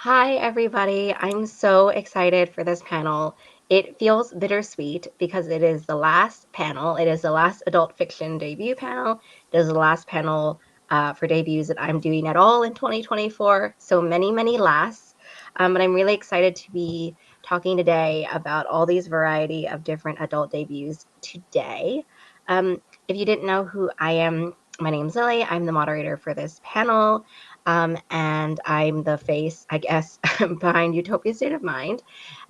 Hi, everybody. I'm so excited for this panel. It feels bittersweet because it is the last panel. It is the last adult fiction debut panel. It is the last panel for debuts that I'm doing at all in 2024. So many, many lasts. But I'm really excited to be talking today about all these variety of different adult debuts today. If you didn't know who I am, my name's Lily. I'm the moderator for this panel. And I'm the face, I guess, behind Utopia State of Mind.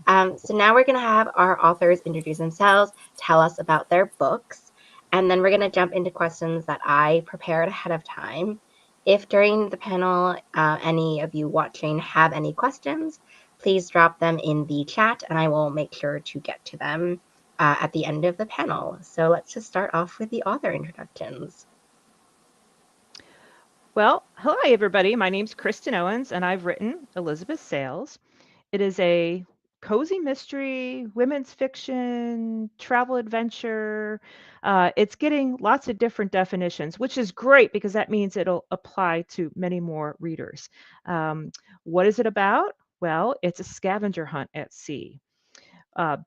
So now we're going to have our authors introduce themselves, tell us about their books, and then we're going to jump into questions that I prepared ahead of time. If during the panel any of you watching have any questions, please drop them in the chat and I will make sure to get to them at the end of the panel. So let's just start off with the author introductions. Well, hello, everybody. My name's Kristen Owens, and I've written Elizabeth Sales. It is a cozy mystery, women's fiction, travel adventure. It's getting lots of different definitions, which is great because that means it'll apply to many more readers. What is it about? Well, it's a scavenger hunt at sea.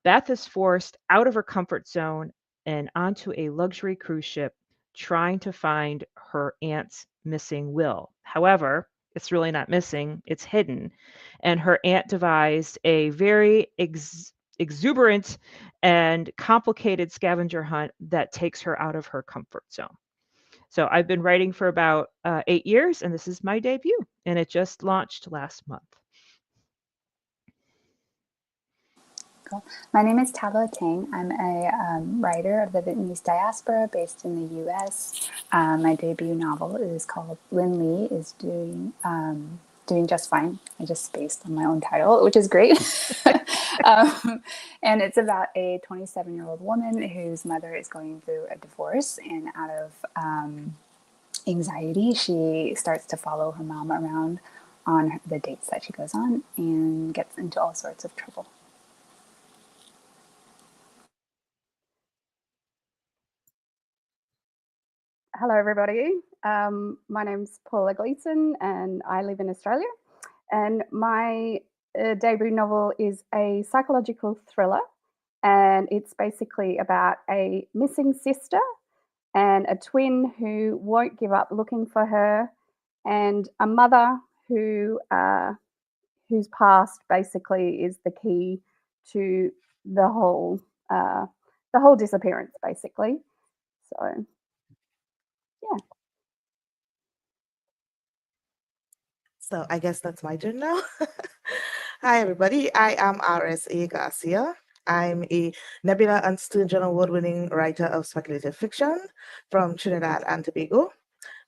Beth is forced out of her comfort zone and onto a luxury cruise ship trying to find her aunt's missing will. However, it's really not missing, it's hidden. And her aunt devised a very exuberant and complicated scavenger hunt that takes her out of her comfort zone. So I've been writing for about 8 years, and this is my debut, and it just launched last month. Cool. My name is Tabla Tang. I'm a writer of the Vietnamese diaspora based in the U.S. My debut novel is called Lin Lee is doing just fine. I just spaced on my own title, which is great. And it's about a 27-year-old woman whose mother is going through a divorce, and out of anxiety, she starts to follow her mom around on the dates that she goes on and gets into all sorts of trouble. Hello, everybody. My name's Paula Gleeson, and I live in Australia. And my debut novel is a psychological thriller, and it's basically about a missing sister and a twin who won't give up looking for her, and a mother whose past basically is the key to the whole disappearance, basically. So, yeah. So I guess that's my turn now. Hi, everybody. I am R.S.A. Garcia. I'm a Nebula and Sturgeon Award-winning writer of speculative fiction from Trinidad and Tobago.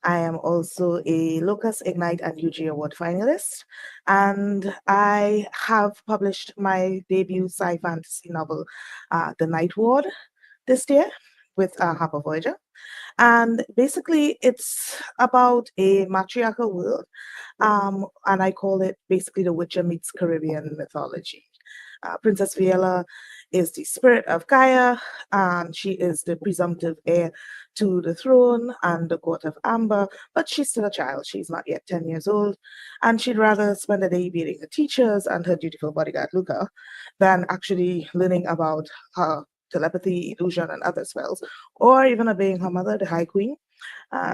I am also a Locus Ignite and UG Award finalist, and I have published my debut sci-fantasy novel, The Night Ward, this year with Harper Voyager. And basically, it's about a matriarchal world, and I call it basically The Witcher meets Caribbean mythology. Princess Viella is the spirit of Gaia, and she is the presumptive heir to the throne and the court of Amber, but she's still a child. She's not yet 10 years old, and she'd rather spend the day beating her teachers and her dutiful bodyguard Luca than actually learning about her telepathy, illusion, and other spells, or even obeying her mother, the High Queen.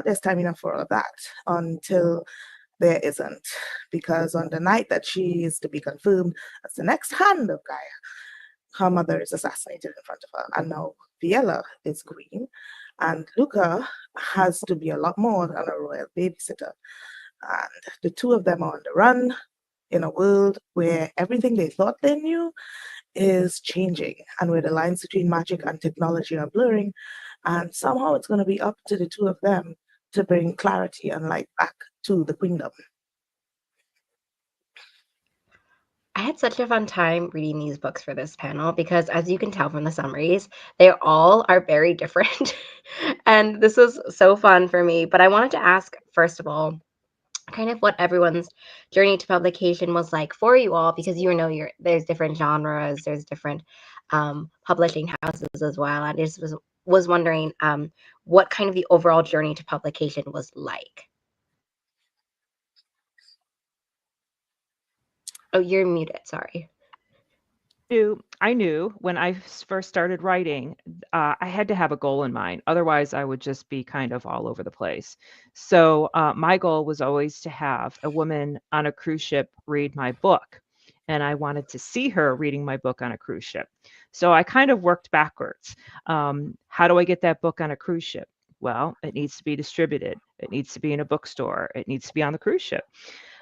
There's time enough for all of that until there isn't, because on the night that she is to be confirmed as the next hand of Gaia, her mother is assassinated in front of her, and now Viella is queen, and Luca has to be a lot more than a royal babysitter. And the two of them are on the run in a world where everything they thought they knew is changing, and where the lines between magic and technology are blurring, and somehow it's going to be up to the two of them to bring clarity and light back to the queendom. I had such a fun time reading these books for this panel because, as you can tell from the summaries, they all are very different. And this was so fun for me. But I wanted to ask, first of all, kind of what everyone's journey to publication was like for you all, because there's different genres, there's different publishing houses as well. I just was wondering what kind of the overall journey to publication was like. Oh, you're muted. Sorry. I knew when I first started writing, I had to have a goal in mind. Otherwise, I would just be kind of all over the place. So my goal was always to have a woman on a cruise ship read my book. And I wanted to see her reading my book on a cruise ship. So I kind of worked backwards. How do I get that book on a cruise ship? Well, it needs to be distributed. It needs to be in a bookstore. It needs to be on the cruise ship.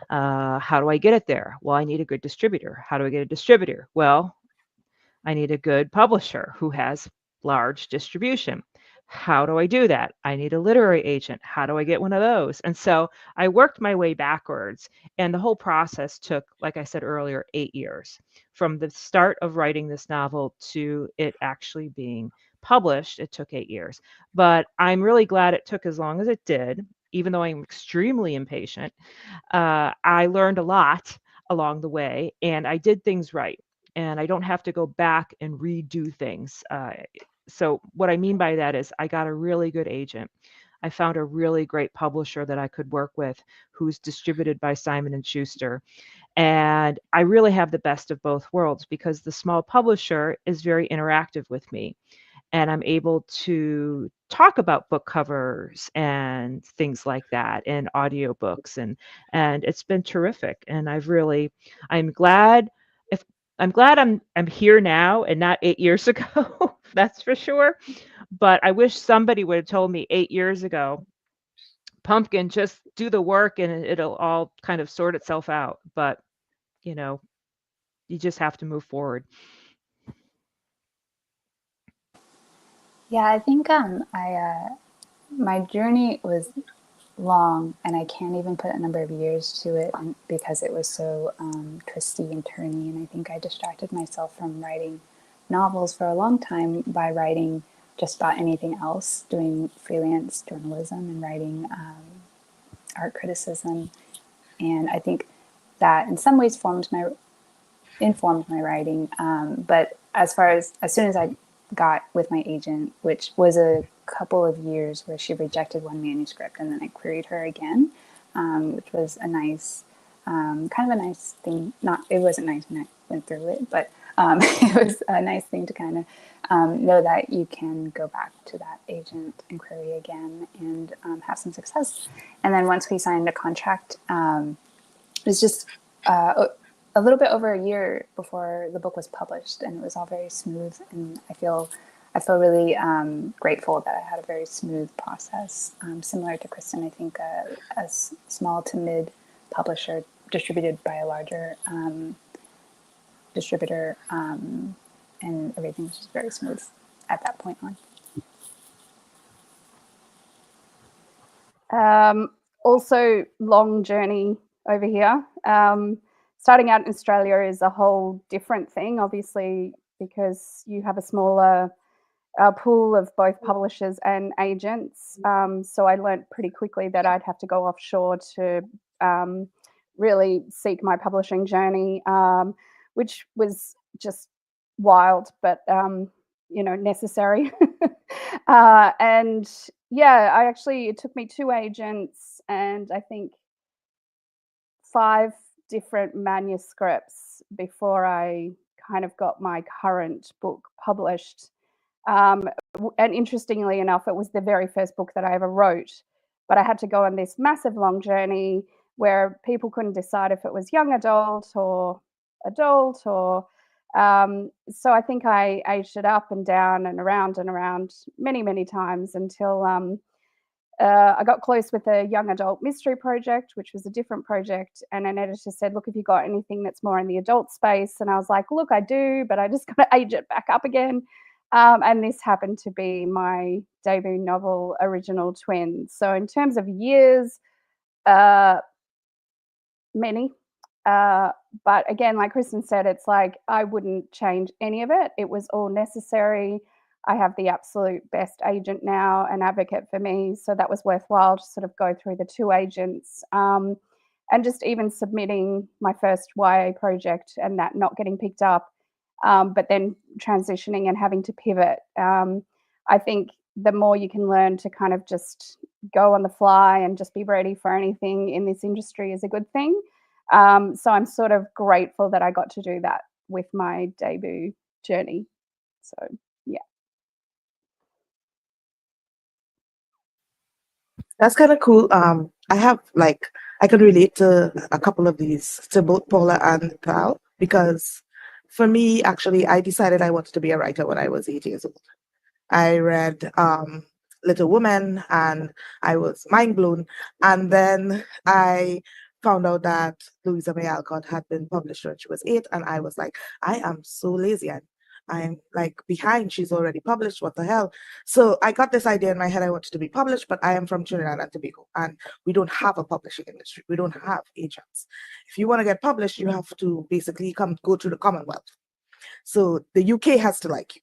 How do I get it there? Well, I need a good distributor. How do I get a distributor? Well, I need a good publisher who has large distribution. How do I do that? I need a literary agent. How do I get one of those? And so I worked my way backwards. And the whole process took, like I said earlier, 8 years. From the start of writing this novel to it actually being published, it took 8 years. But I'm really glad it took as long as it did, even though I'm extremely impatient. I learned a lot along the way, and I did things right. And I don't have to go back and redo things. So what I mean by that is I got a really good agent. I found a really great publisher that I could work with who's distributed by Simon and Schuster. And I really have the best of both worlds because the small publisher is very interactive with me. And I'm able to talk about book covers and things like that and audiobooks and it's been terrific. And I'm glad if I'm glad I'm here now and not 8 years ago. That's for sure. But I wish somebody would have told me 8 years ago, Pumpkin, just do the work and it'll all kind of sort itself out. But, you know, you just have to move forward. Yeah, I think my journey was long, and I can't even put a number of years to it because it was so twisty and turny. And I think I distracted myself from writing novels for a long time by writing just about anything else, doing freelance journalism and writing art criticism. And I think that in some ways informed my writing. But as soon as I got with my agent, which was a couple of years where she rejected one manuscript and then I queried her again, which was a nice, kind of a nice thing. It wasn't nice when I went through it, but it was a nice thing to kind of know that you can go back to that agent and query again and have some success. And then once we signed a contract, it was just a little bit over a year before the book was published, and it was all very smooth. And I feel really grateful that I had a very smooth process. Similar to Kristen, I think a small to mid publisher distributed by a larger distributor, and everything was just very smooth at that point on. Also, long journey over here. Starting out in Australia is a whole different thing, obviously, because you have a smaller pool of both publishers and agents. So I learned pretty quickly that I'd have to go offshore to really seek my publishing journey, which was just wild, but necessary. And yeah, it took me 2 agents and I think 5 different manuscripts before I kind of got my current book published. And interestingly enough, it was the very first book that I ever wrote, but I had to go on this massive long journey where people couldn't decide if it was young adult or adult or so I think I aged it up and down and around many, many times until I got close with a young adult mystery project, which was a different project. And an editor said, look, have you got anything that's more in the adult space? And I was like, look, I do, but I just got to age it back up again. And this happened to be my debut novel, Original Twins. So in terms of years, many. But again, like Kristen said, it's like I wouldn't change any of it. It was all necessary. I have the absolute best agent now, an advocate for me. So that was worthwhile to sort of go through the 2 agents and just even submitting my first YA project and that not getting picked up, but then transitioning and having to pivot. I think the more you can learn to kind of just go on the fly and just be ready for anything in this industry is a good thing. So I'm sort of grateful that I got to do that with my debut journey. So yeah. That's kind of cool. I have I can relate to a couple of these to both Paula and Cal because for me, actually, I decided I wanted to be a writer when I was 8 years old. I read Little Women and I was mind blown. And then I found out that Louisa May Alcott had been published when she was 8, and I was like, I am so lazy. I'm like behind. She's already published. What the hell? So I got this idea in my head. I wanted to be published, but I am from Trinidad and Tobago, and we don't have a publishing industry. We don't have agents. If you want to get published, you have to basically go through the Commonwealth. So the UK has to like you,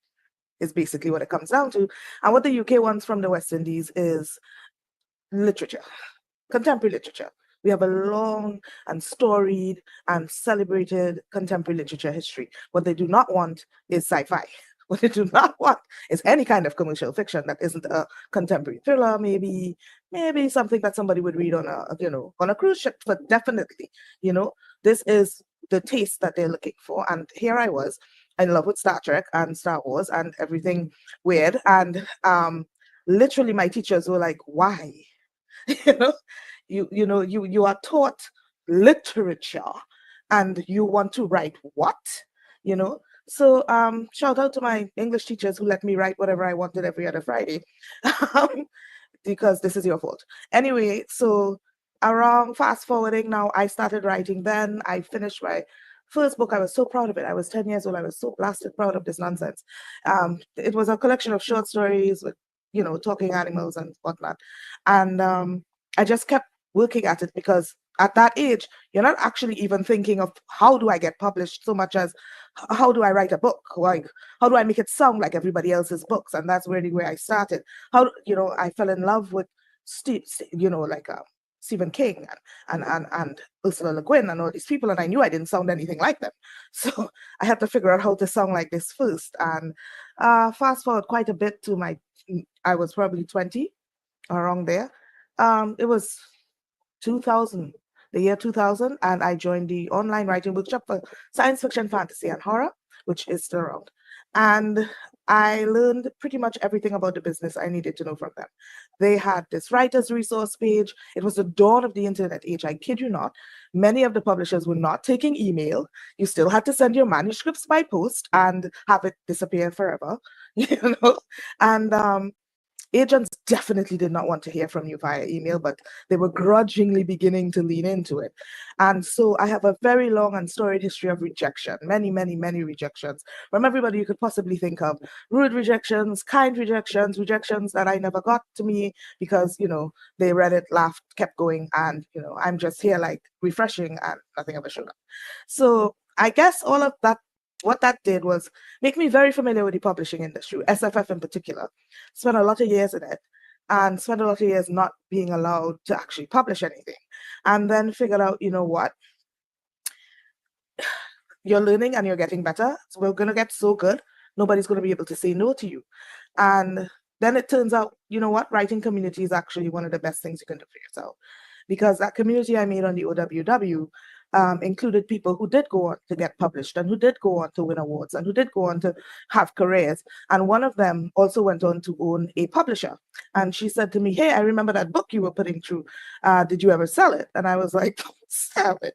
is basically what it comes down to. And what the UK wants from the West Indies is literature, contemporary literature. We have a long and storied and celebrated contemporary literature history. What they do not want is sci-fi. What they do not want is any kind of commercial fiction that isn't a contemporary thriller, maybe something that somebody would read on a cruise ship. But definitely, this is the taste that they're looking for. And here I was, in love with Star Trek and Star Wars and everything weird. And literally, my teachers were like, "Why?" you know you are taught literature and you want to write what you know so shout out to my English teachers who let me write whatever I wanted every other Friday. um, because this is your fault anyway. So around fast forwarding now, I started writing. Then I finished my first book. I was so proud of it. I was 10 years old. I was so blasted proud of this nonsense. It was a collection of short stories with talking animals and whatnot. And I just kept working at it because at that age, you're not actually even thinking of how do I get published so much as how do I write a book? Like, how do I make it sound like everybody else's books? And that's really where I started. I fell in love with Stephen King and Ursula Le Guin and all these people, and I knew I didn't sound anything like them. So I had to figure out how to sound like this first. And fast forward quite a bit to I was probably 20, around there. It was 2000, the year 2000, and I joined the online writing workshop for science fiction, fantasy, and horror, which is still around. And I learned pretty much everything about the business I needed to know from them. They had this writer's resource page. It was the dawn of the internet age. I kid you not. Many of the publishers were not taking email. You still had to send your manuscripts by post and have it disappear forever, And agents definitely did not want to hear from you via email, but they were grudgingly beginning to lean into it. And so I have a very long and storied history of rejection, many, many, many rejections from everybody you could possibly think of. Rude rejections, kind rejections, rejections that I never got to me because, they read it, laughed, kept going. And, I'm just here like refreshing and nothing ever showed up. So I guess all of that, what that did was make me very familiar with the publishing industry, SFF in particular. Spent a lot of years in it and spent a lot of years not being allowed to actually publish anything. And then figured out, what? You're learning and you're getting better. So we're going to get so good, nobody's going to be able to say no to you. And then it turns out, what? Writing community is actually one of the best things you can do for yourself. Because that community I made on the OWW included people who did go on to get published and who did go on to win awards and who did go on to have careers. And one of them also went on to own a publisher. And she said to me, "Hey, I remember that book you were putting through. Did you ever sell it?" And I was like, "Don't sell it."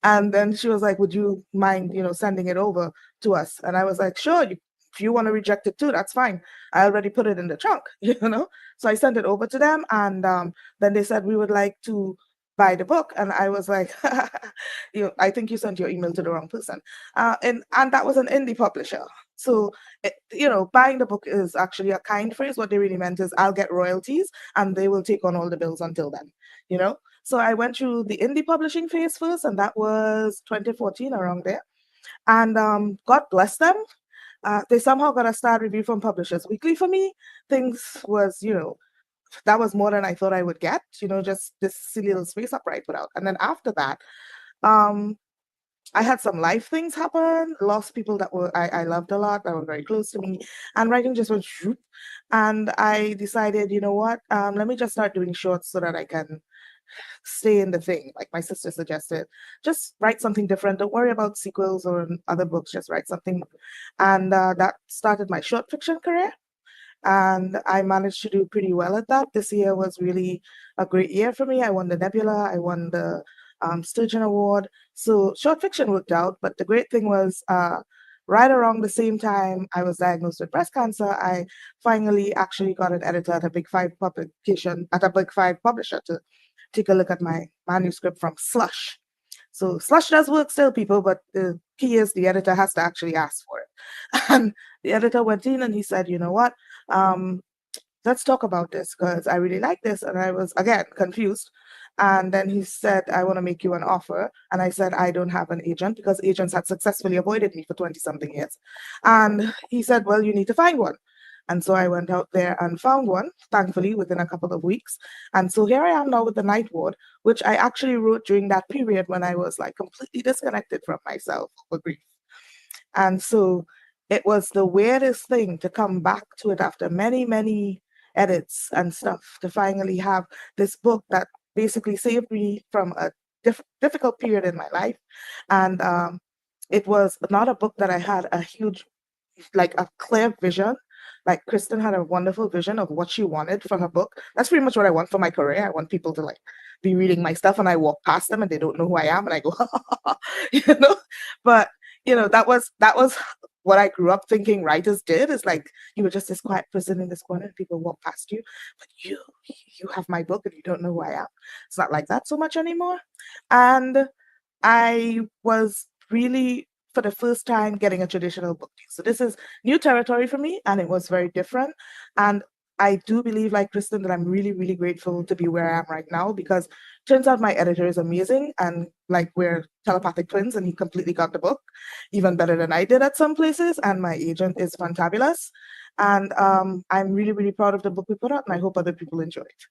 And then she was like, "Would you mind, sending it over to us?" And I was like, "Sure, if you want to reject it too, that's fine. I already put it in the trunk, So I sent it over to them, and then they said we would like to buy the book, and I was like, I think you sent your email to the wrong person, and that was an indie publisher. So buying the book is actually a kind phrase. What they really meant is I'll get royalties, and they will take on all the bills until then, So I went through the indie publishing phase first, and that was 2014, around there. And God bless them. They somehow got a star review from Publishers Weekly for me. Things was, that was more than I thought I would get, just this silly little space opera I put out. And then after that, I had some life things happen, lost people that I loved a lot, that were very close to me, and writing just went shoot. And I decided, let me just start doing shorts so that I can stay in the thing. Like my sister suggested, just write something different. Don't worry about sequels or other books, just write something. And that started my short fiction career. And I managed to do pretty well at that. This year was really a great year for me. I won the Nebula, I won the Sturgeon Award. So short fiction worked out. But the great thing was, right around the same time I was diagnosed with breast cancer, I finally actually got an editor at a Big Five publication, at a Big Five publisher, to take a look at my manuscript from Slush. So Slush does work still, people, but the key is the editor has to actually ask for it. And the editor went in and he said, you know what? Let's talk about this because I really like this. And I was, again, confused. And then he said, I want to make you an offer. And I said, I don't have an agent because agents had successfully avoided me for 20 something years. And he said, well, you need to find one. And so I went out there and found one, thankfully, within a couple of weeks. And so here I am now with The Night Ward, which I actually wrote during that period when I was like completely disconnected from myself for grief. And so it was the weirdest thing to come back to it after many, many edits and stuff, to finally have this book that basically saved me from a difficult period in my life. And it was not a book that I had a huge, like a clear vision. Like Kristen had a wonderful vision of what she wanted for her book. That's pretty much what I want for my career. I want people to like be reading my stuff and I walk past them and they don't know who I am and I go, you know. But that was what I grew up thinking writers did. Is like you were just this quiet person in this corner and people walk past you, but you have my book and you don't know who I am. It's not like that so much anymore. And I was really, for the first time, getting a traditional book deal. So this is new territory for me, and it was very different. And I do believe, like Kristen, that I'm really, really grateful to be where I am right now, because turns out my editor is amazing, and like we're telepathic twins, and he completely got the book even better than I did at some places. And my agent is fantabulous. And I'm really, really proud of the book we put out, and I hope other people enjoy it.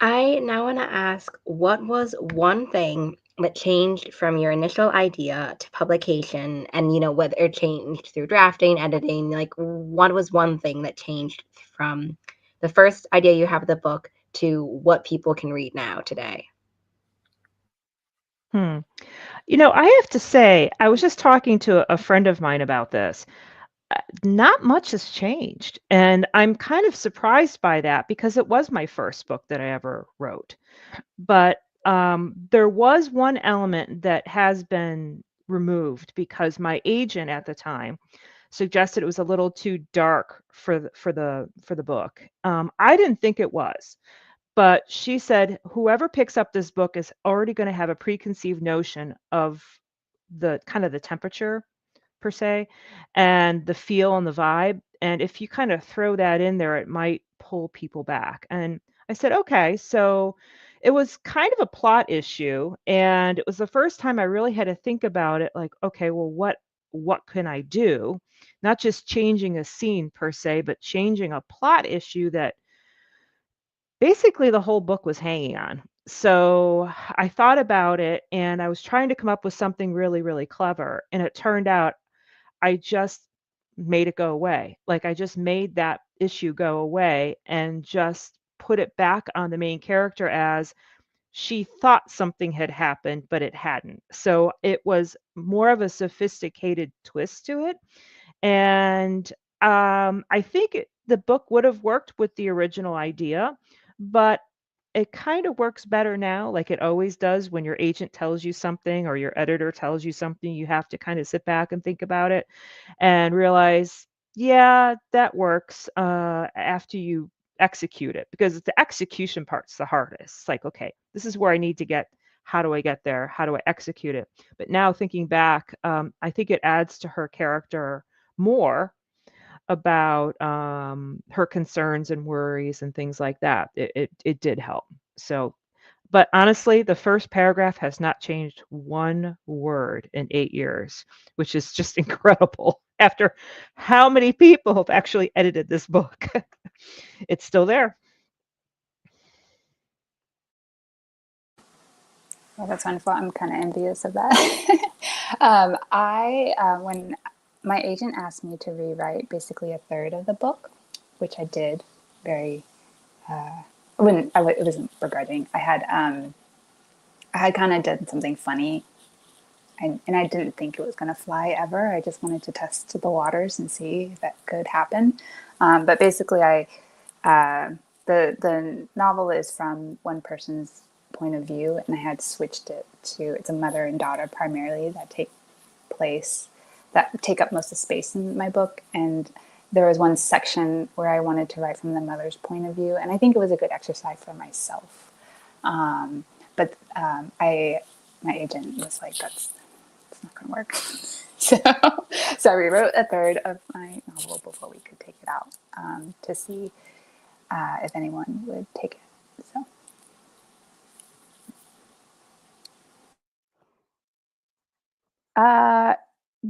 I now want to ask, what was one thing that changed from your initial idea to publication, and whether it changed through drafting, editing, like what was one thing that changed from the first idea you have of the book to what people can read now today? I have to say, I was just talking to a friend of mine about this. Not much has changed. And I'm kind of surprised by that because it was my first book that I ever wrote. But there was one element that has been removed because my agent at the time suggested it was a little too dark for the book. I didn't think it was. But she said, whoever picks up this book is already going to have a preconceived notion of the kind of the temperature per se and the feel and the vibe. And if you kind of throw that in there, it might pull people back. And I said, okay. So it was kind of a plot issue. And it was the first time I really had to think about it like, okay, well, what can I do? Not just changing a scene per se, but changing a plot issue that basically the whole book was hanging on. So I thought about it and I was trying to come up with something really, really clever. And it turned out I just made it go away. Like I just made that issue go away and just put it back on the main character as she thought something had happened, but it hadn't. So it was more of a sophisticated twist to it. And I think the book would have worked with the original idea, but it kind of works better now, like it always does when your agent tells you something or your editor tells you something. You have to kind of sit back and think about it and realize, yeah, that works after you execute it, because the execution part's the hardest. It's like, okay, this is where I need to get. How do I get there? How do I execute it? But now thinking back, I think it adds to her character more about her concerns and worries and things like that. It did help. So, but honestly, the first paragraph has not changed one word in 8 years, which is just incredible after how many people have actually edited this book. It's still there. Well, that's wonderful. I'm kind of envious of that. When my agent asked me to rewrite basically a third of the book, which I did very it wasn't begrudging. I had kind of done something funny, and I didn't think it was going to fly ever. I just wanted to test the waters and see if that could happen. But basically, the novel is from one person's point of view, and I had switched it to it's a mother and daughter primarily that take up most of the space in my book. And there was one section where I wanted to write from the mother's point of view, and I think it was a good exercise for myself. But my agent was like, "That's not going to work." So I rewrote a third of my novel before we could take it out to see if anyone would take it. So.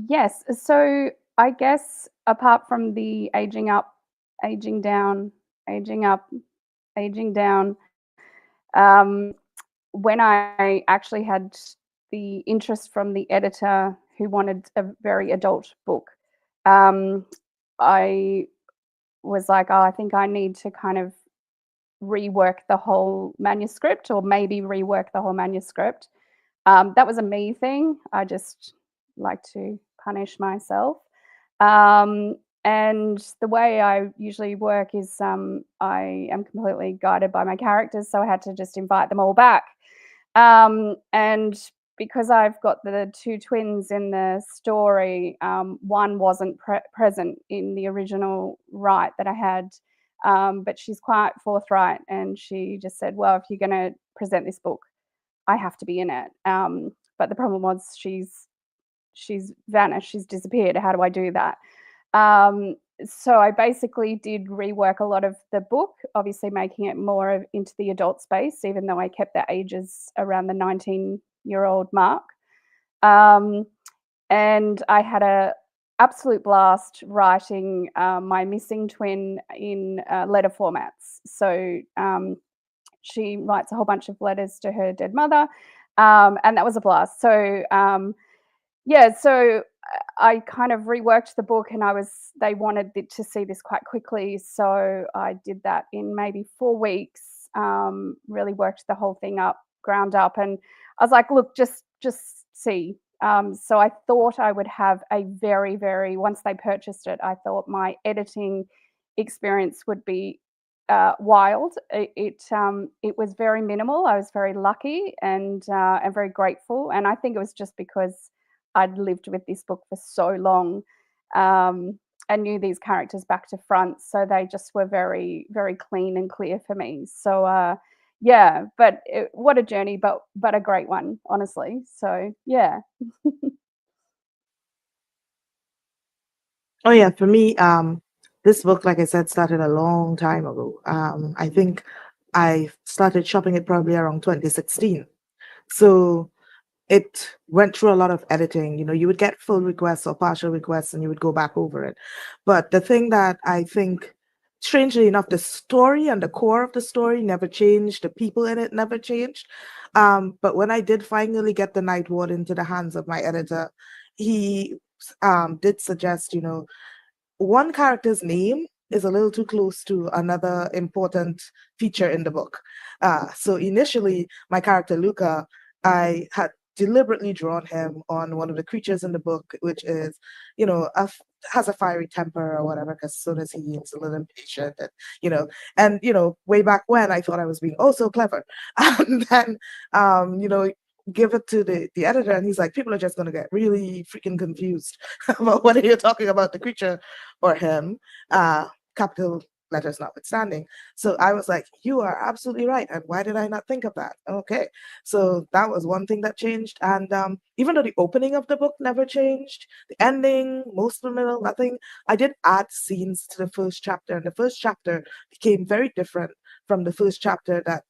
Yes. So I guess apart from the aging up, aging down, aging up, aging down, when I actually had the interest from the editor who wanted a very adult book, I was like, oh, I think I need to kind of rework the whole manuscript, or maybe rework the whole manuscript. That was a me thing. I just like to punish myself. And the way I usually work is I am completely guided by my characters, so I had to just invite them all back. And because I've got the two twins in the story, one wasn't present in the original write that I had, but she's quite forthright, and she just said, well, if you're going to present this book, I have to be in it. But the problem was she's vanished, she's disappeared. How do I do that? So I basically did rework a lot of the book, obviously making it more into the adult space, even though I kept the ages around the 19-year-old mark. And I had a absolute blast writing my missing twin in letter formats. So she writes a whole bunch of letters to her dead mother, and that was a blast. So so I kind of reworked the book, and they wanted to see this quite quickly, so I did that in maybe 4 weeks. Really worked the whole thing up, ground up, and I was like, look, just see. So I thought I would have a very, very, once they purchased it, I thought my editing experience would be wild. It was very minimal. I was very lucky and very grateful, and I think it was just because I'd lived with this book for so long, and knew these characters back to front, so they just were very, very clean and clear for me. So but what a journey, but a great one, honestly. So yeah. Oh yeah, for me, this book, like I said, started a long time ago. I think I started shopping it probably around 2016. So it went through a lot of editing. You would get full requests or partial requests, and you would go back over it. But the thing that I think, strangely enough, the story and the core of the story never changed. The people in it never changed. But when I did finally get the Night Ward into the hands of my editor, he did suggest, one character's name is a little too close to another important feature in the book. So initially, my character Luca, I had deliberately drawn him on one of the creatures in the book, which is, has a fiery temper or whatever, because so does he. He's a little impatient, and way back when I thought I was being oh so clever, and then give it to the editor, and he's like, people are just going to get really freaking confused about whether you're talking about the creature or him, capital letters notwithstanding. So I was like, you are absolutely right, and why did I not think of that? Okay, so that was one thing that changed. And even though the opening of the book never changed, the ending, most of the middle, nothing, I did add scenes to the first chapter, and the first chapter became very different from the first chapter that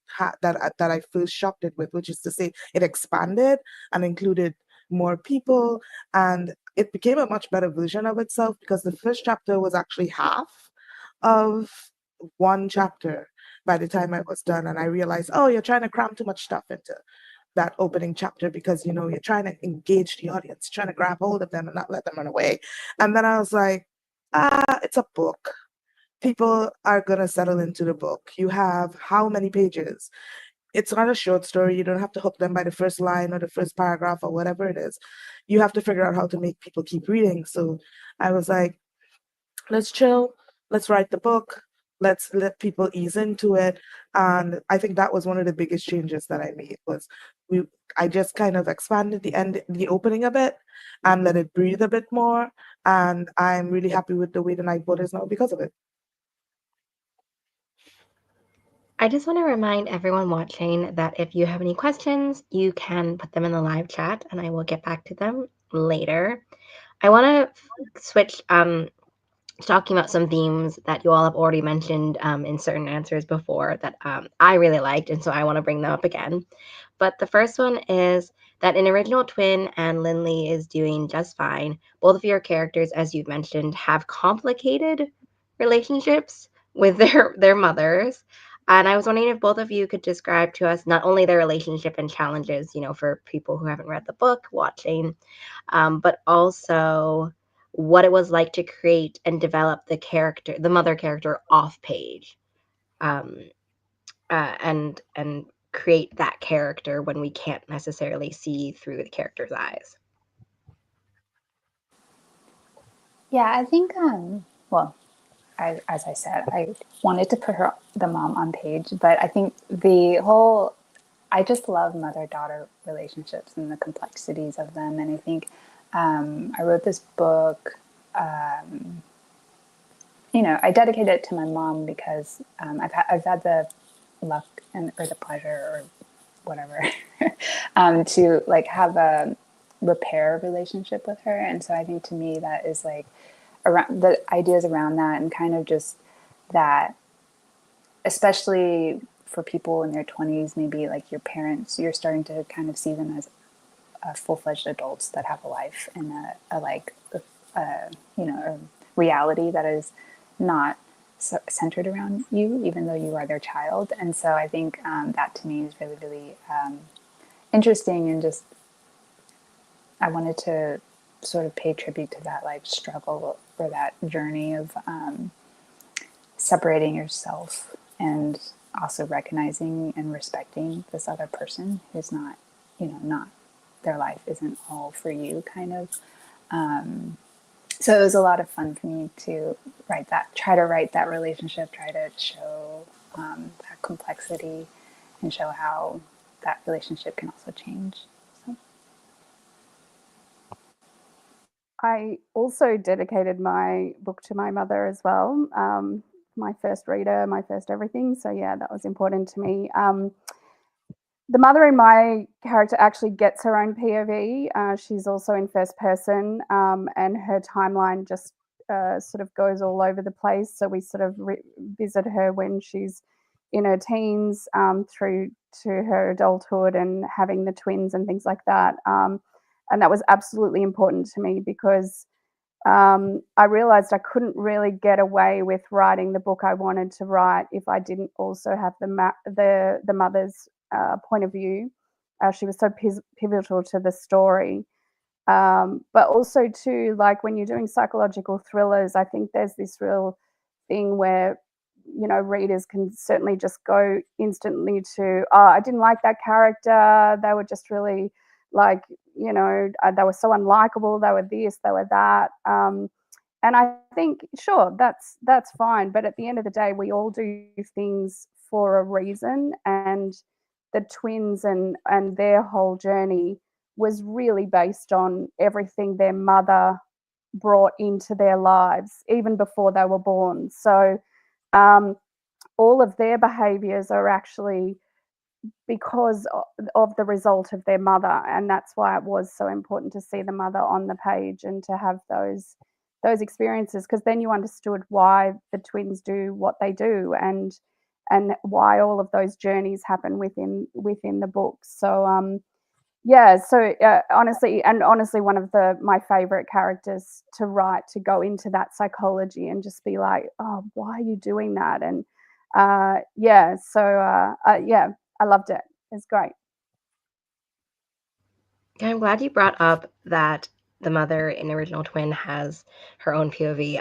I first shopped it with, which is to say, it expanded and included more people, and it became a much better version of itself, because the first chapter was actually half of one chapter by the time I was done. And I realized, oh, you're trying to cram too much stuff into that opening chapter, because you're trying to engage the audience, trying to grab hold of them and not let them run away. And then I was like, it's a book. people are going to settle into the book. You have how many pages? It's not a short story. You don't have to hook them by the first line or the first paragraph or whatever it is. You have to figure out how to make people keep reading. So I was like, let's chill, let's write the book, let's let people ease into it. And I think that was one of the biggest changes that I made was we I just kind of expanded the opening a bit and let it breathe a bit more. And I'm really happy with the way the night boat is now because of it. I just want to remind everyone watching that if you have any questions, you can put them in the live chat and I will get back to them later. I want to switch talking about some themes that you all have already mentioned in certain answers before that I really liked, and so I want to bring them up again. But the first one is that in Original Twin and Linley is doing just fine. Both of your characters, as you've mentioned, have complicated relationships with their mothers. And I was wondering if both of you could describe to us not only their relationship and challenges, for people who haven't read the book watching, but also what it was like to create and develop the mother character off page, um, and create that character when we can't necessarily see through the character's eyes. Yeah, I think, well, as I said, I wanted to put the mom on page, but I think I just love mother-daughter relationships and the complexities of them. And I think I wrote this book, I dedicated it to my mom because I've had the luck or the pleasure or whatever to like have a repair relationship with her. And so I think to me that is like around the ideas around that, and kind of just that, especially for people in their 20s, maybe like your parents, you're starting to kind of see them as full-fledged adults that have a life and a reality that is not centered around you, even though you are their child. And so I think that to me is really, really interesting, and just I wanted to sort of pay tribute to that like struggle or that journey of separating yourself and also recognizing and respecting this other person who's not, not their life isn't all for you, kind of. So it was a lot of fun for me to try to write that relationship, try to show that complexity and show how that relationship can also change. So. I also dedicated my book to my mother as well. My first reader, my first everything. So yeah, that was important to me. The mother in my character actually gets her own POV. She's also in first person, and her timeline just sort of goes all over the place. So we sort of visit her when she's in her teens, through to her adulthood and having the twins and things like that. And that was absolutely important to me because I realized I couldn't really get away with writing the book I wanted to write if I didn't also have the mother's point of view. She was so pivotal to the story. But also too, like when you're doing psychological thrillers, I think there's this real thing where readers can certainly just go instantly to, oh, I didn't like that character. They were just really like, they were so unlikable. They were this, they were that. And I think, sure, that's fine. But at the end of the day, we all do things for a reason. And the twins and their whole journey was really based on everything their mother brought into their lives, even before they were born. So all of their behaviors are actually because of the result of their mother, and that's why it was so important to see the mother on the page and to have those experiences, because then you understood why the twins do what they do, and why all of those journeys happen within the book. So yeah, so honestly, one of my favorite characters to write, to go into that psychology and just be like, oh, why are you doing that? And yeah, so yeah, I loved it. It's great. I'm glad you brought up that the mother in Original Twin has her own POV.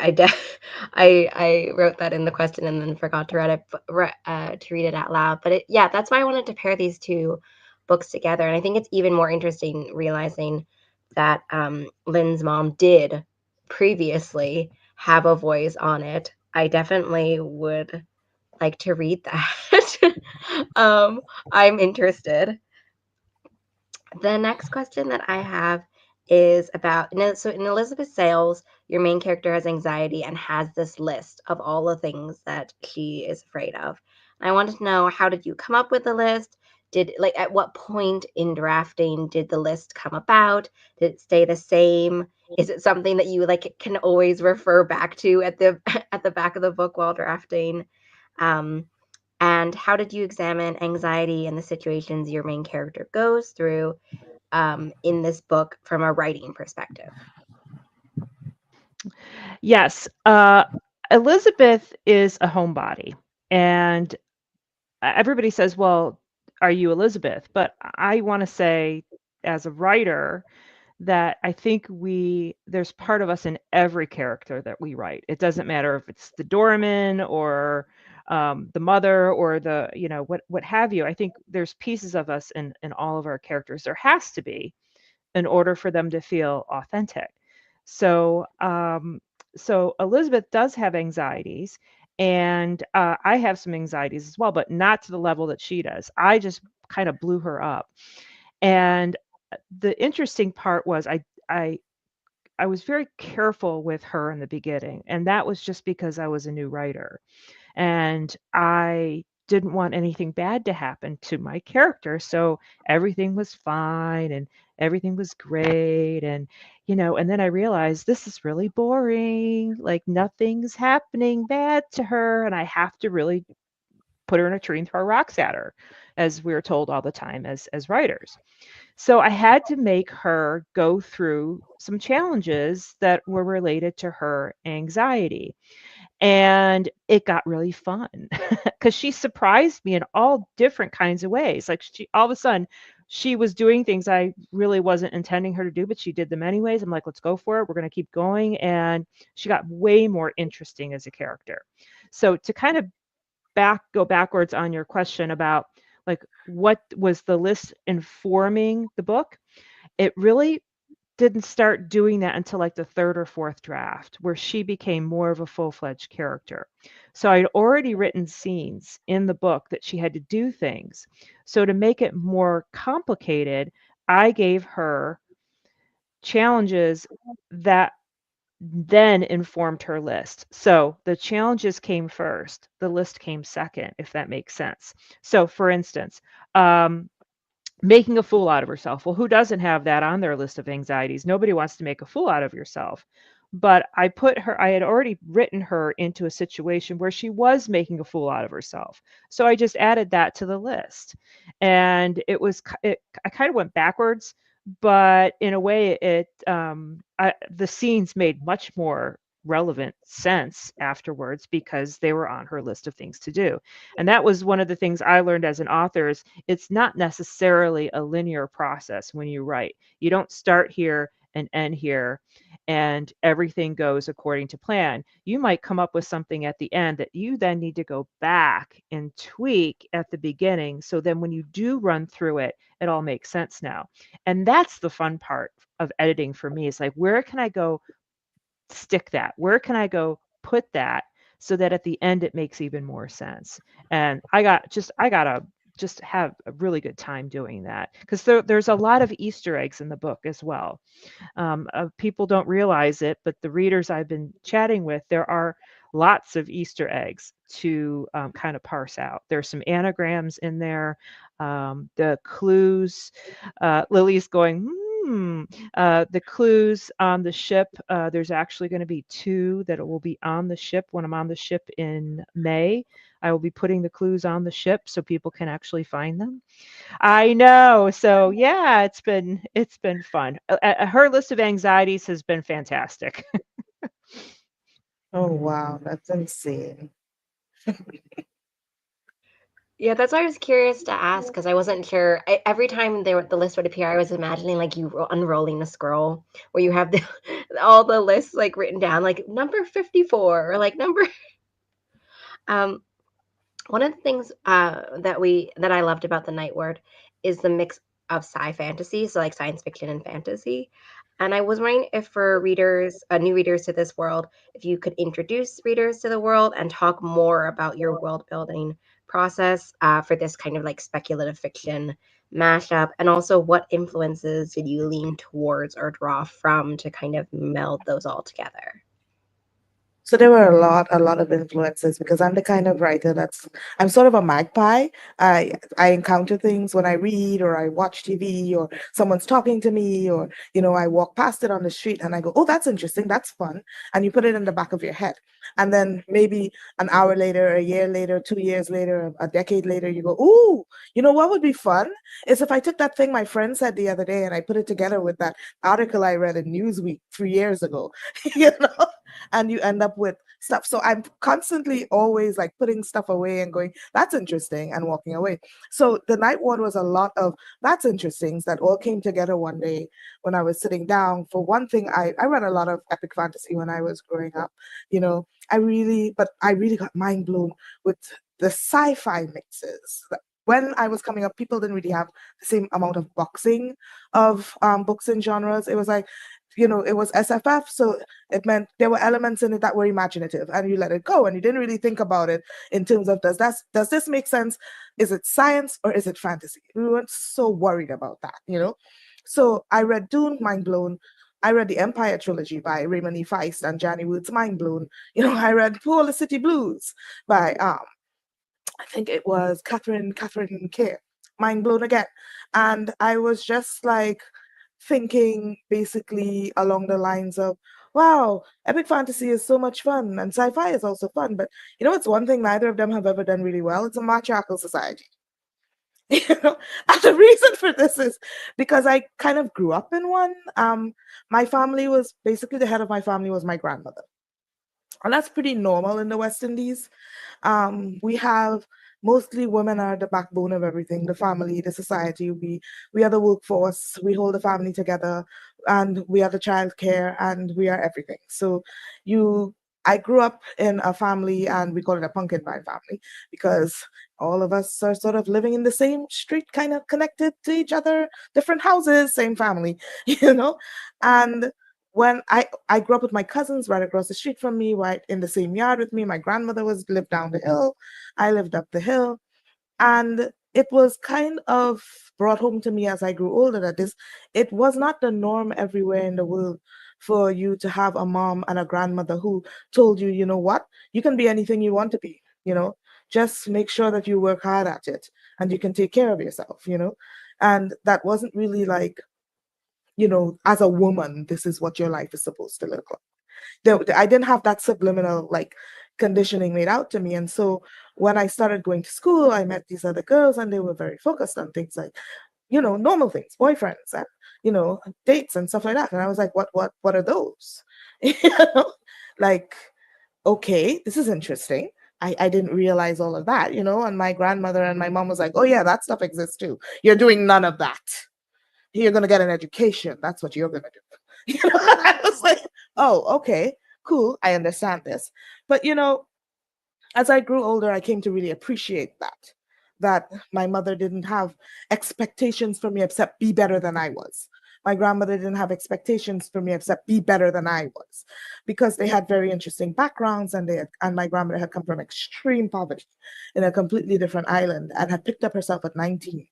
I wrote that in the question and then forgot to read it out loud. But yeah, that's why I wanted to pair these two books together. And I think it's even more interesting realizing that Lynn's mom did previously have a voice on it. I definitely would like to read that. I'm interested. The next question that I have is about, so in Elizabeth Sales, your main character has anxiety and has this list of all the things that she is afraid of. And I wanted to know, how did you come up with the list? At what point in drafting did the list come about? Did it stay the same? Is it something that you can always refer back to at the at the back of the book while drafting? And how did you examine anxiety and the situations your main character goes through in this book from a writing perspective? Yes. Elizabeth is a homebody, and everybody says, well, are you Elizabeth? But I want to say, as a writer, that I think there's part of us in every character that we write. It doesn't matter if it's the doorman or the mother or the, what have you. I think there's pieces of us in all of our characters. There has to be, in order for them to feel authentic. So, so Elizabeth does have anxieties, and I have some anxieties as well, but not to the level that she does. I just kind of blew her up. And the interesting part was I was very careful with her in the beginning, and that was just because I was a new writer. And I didn't want anything bad to happen to my character, so everything was fine and everything was great, and and then I realized this is really boring, like nothing's happening bad to her, and I have to really put her in a tree and throw rocks at her, as we're told all the time as writers. So I had to make her go through some challenges that were related to her anxiety. And it got really fun because she surprised me in all different kinds of ways. Like all of a sudden, she was doing things I really wasn't intending her to do, but she did them anyways. I'm like, let's go for it. We're going to keep going. And she got way more interesting as a character. So to kind of go backwards on your question about like what was the list informing the book, it really didn't start doing that until like the third or fourth draft, where she became more of a full-fledged character. So I'd already written scenes in the book that she had to do things. So to make it more complicated, I gave her challenges that then informed her list. So the challenges came first, the list came second, if that makes sense. So for instance, making a fool out of herself. Well, who doesn't have that on their list of anxieties? Nobody wants to make a fool out of yourself. But I had already written her into a situation where she was making a fool out of herself. So I just added that to the list. And I kind of went backwards, but in a way the scenes made much more relevant sense afterwards because they were on her list of things to do. And that was one of the things I learned as an author is it's not necessarily a linear process when you write. You don't start here and end here and everything goes according to plan. You might come up with something at the end that you then need to go back and tweak at the beginning. So then when you do run through it, it all makes sense now. And that's the fun part of editing for me. Is like, where can I go stick that? Where can I go put that so that at the end it makes even more sense? And I got to just have a really good time doing that because there's a lot of Easter eggs in the book as well. People don't realize it, but the readers I've been chatting with, there are lots of Easter eggs to kind of parse out. There's some anagrams in there, the clues. Lily's going, the clues on the ship. There's actually going to be 2 that will be on the ship when I'm on the ship in May. I will be putting the clues on the ship so people can actually find them. I know. So yeah, it's been fun. Her list of anxieties has been fantastic. Oh wow, that's insane. Yeah, that's why I was curious to ask because I wasn't sure. Every time the list would appear, I was imagining like you unrolling the scroll where you have all the lists like written down, like number 54 or like number. Um, One of the things that I loved about the Night Word is the mix of sci fantasy, so like science fiction and fantasy. And I was wondering if for readers, new readers to this world, if you could introduce readers to the world and talk more about your world building process for this kind of like speculative fiction mashup, and also what influences did you lean towards or draw from to kind of meld those all together? So there were a lot of influences because I'm the kind of writer I'm sort of a magpie. I encounter things when I read or I watch TV or someone's talking to me or I walk past it on the street and I go, oh, that's interesting, that's fun, and you put it in the back of your head, and then maybe an hour later, a year later, 2 years later, a decade later, you go, ooh, what would be fun is if I took that thing my friend said the other day and I put it together with that article I read in Newsweek 3 years ago, you know and you end up with stuff. So I'm constantly always like putting stuff away and going, that's interesting, and walking away. So the Night Ward was a lot of that's interesting that all came together one day when I was sitting down. For one thing, I read a lot of epic fantasy when I was growing up. I really got mind blown with the sci-fi mixes. When I was coming up, people didn't really have the same amount of boxing of books and genres. It was like, it was SFF, so it meant there were elements in it that were imaginative, and you let it go, and you didn't really think about it in terms of does this make sense? Is it science or is it fantasy? We weren't so worried about that. So I read Dune, mind blown. I read the Empire trilogy by Raymond E. Feist and Johnny Woods, mind blown. I read Polar City Blues by I think it was Catherine Kerr, mind blown again. And I was just like thinking basically along the lines of, wow, epic fantasy is so much fun and sci-fi is also fun. But it's one thing neither of them have ever done really well. It's a matriarchal society. And the reason for this is because I kind of grew up in one. My family was basically the head of my family was my grandmother. And that's pretty normal in the West Indies. We have mostly women are the backbone of everything, the family, the society. We are the workforce, we hold the family together, and we are the child care, and we are everything. So I grew up in a family, and we call it a pumpkin pie family because all of us are sort of living in the same street, kind of connected to each other, different houses, same family, And when I grew up with my cousins right across the street from me, right in the same yard with me. My grandmother lived down the hill. I lived up the hill. And it was kind of brought home to me as I grew older that it was not the norm everywhere in the world for you to have a mom and a grandmother who told you, you know what, you can be anything you want to be. Just make sure that you work hard at it and you can take care of yourself. And that wasn't really like, as a woman, this is what your life is supposed to look like. I didn't have that subliminal like conditioning made out to me. And so when I started going to school, I met these other girls and they were very focused on things like, normal things, boyfriends and, dates and stuff like that. And I was like, what are those? you know, like, okay, this is interesting. I didn't realize all of that, and my grandmother and my mom was like, oh yeah, that stuff exists too. You're doing none of that. You're going to get an education. That's what you're going to do. I was like, oh, okay, cool. I understand this. But, as I grew older, I came to really appreciate that my mother didn't have expectations for me except be better than I was. My grandmother didn't have expectations for me except be better than I was, because they had very interesting backgrounds, and my grandmother had come from extreme poverty in a completely different island and had picked up herself at 19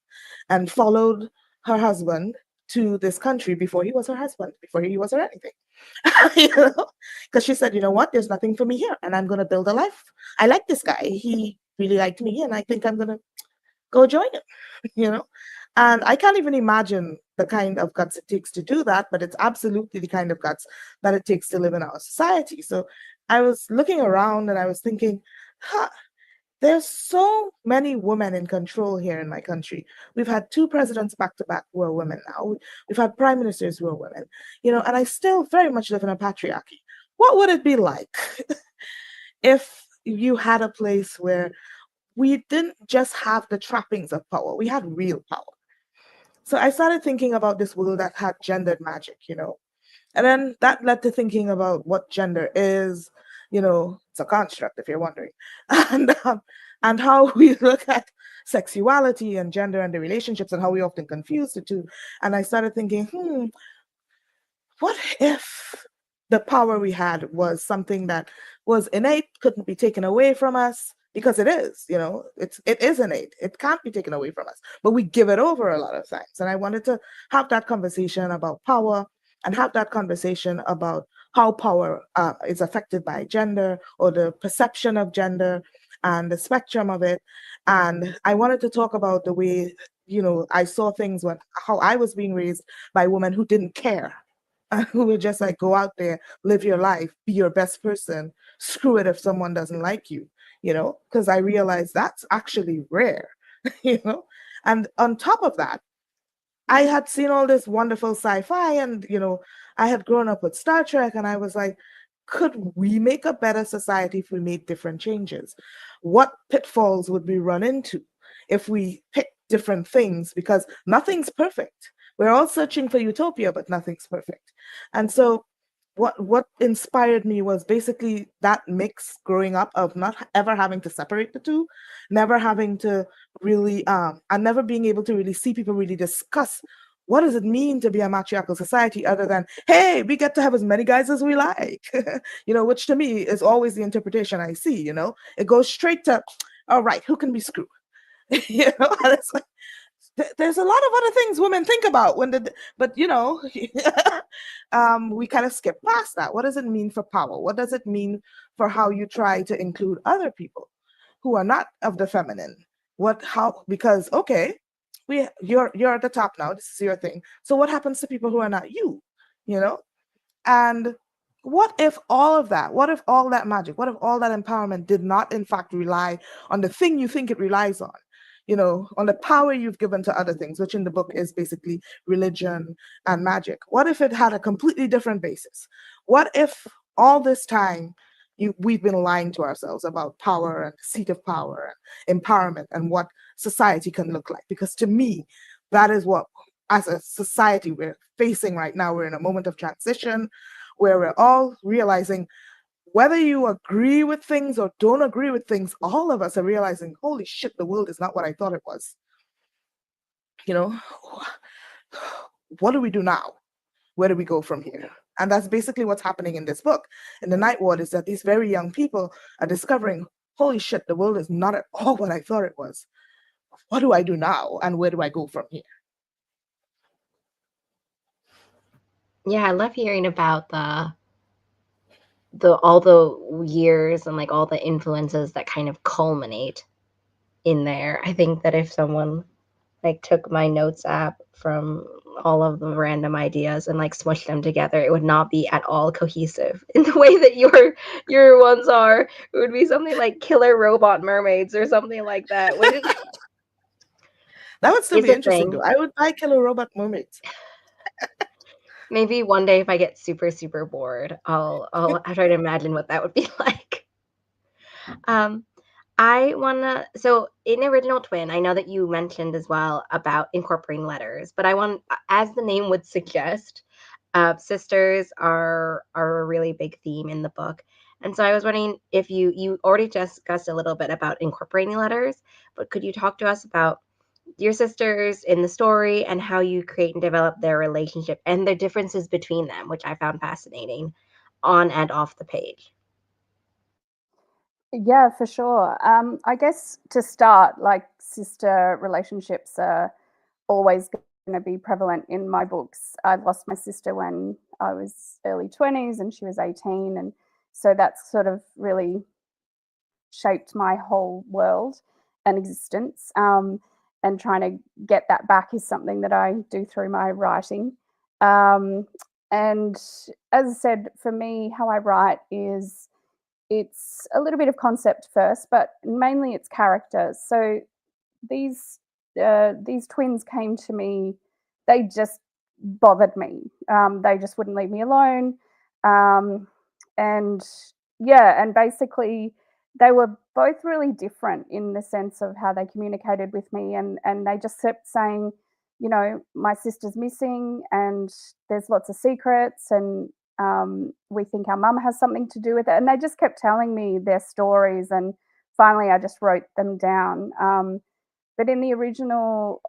and followed her husband to this country before he was her husband, before he was her anything. Because she said, you know what, there's nothing for me here, and I'm going to build a life. I like this guy. He really liked me, and I think I'm going to go join him, you know? And I can't even imagine the kind of guts it takes to do that, but it's absolutely the kind of guts that it takes to live in our society. So I was looking around and I was thinking, huh, there's so many women in control here in my country. We've had 2 presidents back to back who are women now. We've had prime ministers who are women, and I still very much live in a patriarchy. What would it be like if you had a place where we didn't just have the trappings of power, we had real power. So I started thinking about this world that had gendered magic, and then that led to thinking about what gender is. It's a construct, if you're wondering, and and how we look at sexuality and gender and the relationships and how we often confuse the two. And I started thinking, what if the power we had was something that was innate, couldn't be taken away from us? Because it is, it is innate. It can't be taken away from us, but we give it over a lot of times. And I wanted to have that conversation about power and have that conversation about how power is affected by gender or the perception of gender and the spectrum of it. And I wanted to talk about the way, I saw things how I was being raised by women who didn't care, who would just like go out there, live your life, be your best person, screw it if someone doesn't like you, because I realized that's actually rare, And on top of that, I had seen all this wonderful sci-fi and, I had grown up with Star Trek, and I was like, could we make a better society if we made different changes? What pitfalls would we run into if we pick different things? Because nothing's perfect. We're all searching for utopia, but nothing's perfect. And so what inspired me was basically that mix growing up of not ever having to separate the two, never having to really and never being able to really see people really discuss what does it mean to be a matriarchal society other than, hey, we get to have as many guys as we like, which to me is always the interpretation I see. It goes straight to, all right, who can be screwed? And it's like, there's a lot of other things women think about but we kind of skip past that. What does it mean for power? What does it mean for how you try to include other people who are not of the feminine? Because okay, you're at the top now, this is your thing. So what happens to people who are not you? And what if all that magic, what if all that empowerment did not in fact rely on the thing you think it relies on? On the power you've given to other things, which in the book is basically religion and magic. What if it had a completely different basis? What if all this time we've been lying to ourselves about power and seat of power and empowerment and what society can look like? Because to me, that is what, as a society, we're facing right now. We're in a moment of transition where we're all realizing, whether you agree with things or don't agree with things, all of us are realizing, holy shit, the world is not what I thought it was. What do we do now? Where do we go from here? And that's basically what's happening in this book. In The Night Ward, is that these very young people are discovering, holy shit, the world is not at all what I thought it was. What do I do now? And where do I go from here? Yeah, I love hearing about all the years and like all the influences that kind of culminate in there. I think that if someone like took my notes app from all of the random ideas and like smushed them together, it would not be at all cohesive in the way that your ones are. It would be something like killer robot mermaids or something like that. Which is, that would still is be a interesting, thing. though. I would buy killer robot mermaids. Maybe one day if I get super, super bored, I'll try to imagine what that would be like. So in Original Twin, I know that you mentioned as well about incorporating letters, but as the name would suggest, sisters are a really big theme in the book. And so I was wondering if you already discussed a little bit about incorporating letters, but could you talk to us about your sisters in the story and how you create and develop their relationship and the differences between them, which I found fascinating on and off the page? Yeah, for sure. I guess to start, like sister relationships are always going to be prevalent in my books. I lost my sister when I was early 20s and she was 18. And so that's sort of really shaped my whole world and existence. And trying to get that back is something that I do through my writing. And as I said, for me, how I write is it's a little bit of concept first, but mainly it's characters. So these twins came to me. They just bothered me. They just wouldn't leave me alone, and yeah, and basically they were both really different in the sense of how they communicated with me, and they just kept saying, you know, my sister's missing and there's lots of secrets, and we think our mum has something to do with it. And they just kept telling me their stories, and finally I just wrote them down. But in the original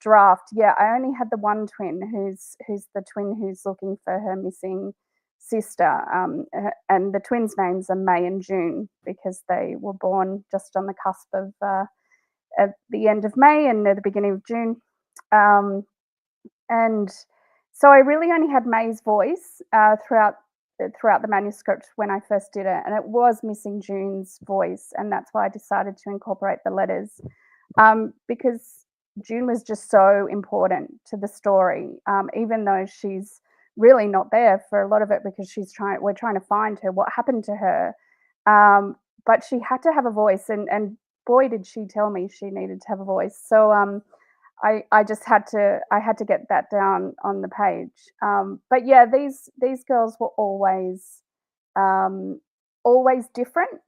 draft, yeah, I only had the one twin who's the twin who's looking for her missing sister. And the twins' names are May and June because they were born just on the cusp of at the end of May and at the beginning of June. And so I really only had May's voice throughout the manuscript when I first did it, and it was missing June's voice, and that's why I decided to incorporate the letters, because June was just so important to the story, even though she's really not there for a lot of it because we're trying to find her, what happened to her, but she had to have a voice, and boy did she tell me she needed to have a voice. So I just had to get that down on the page. But yeah, these girls were always different,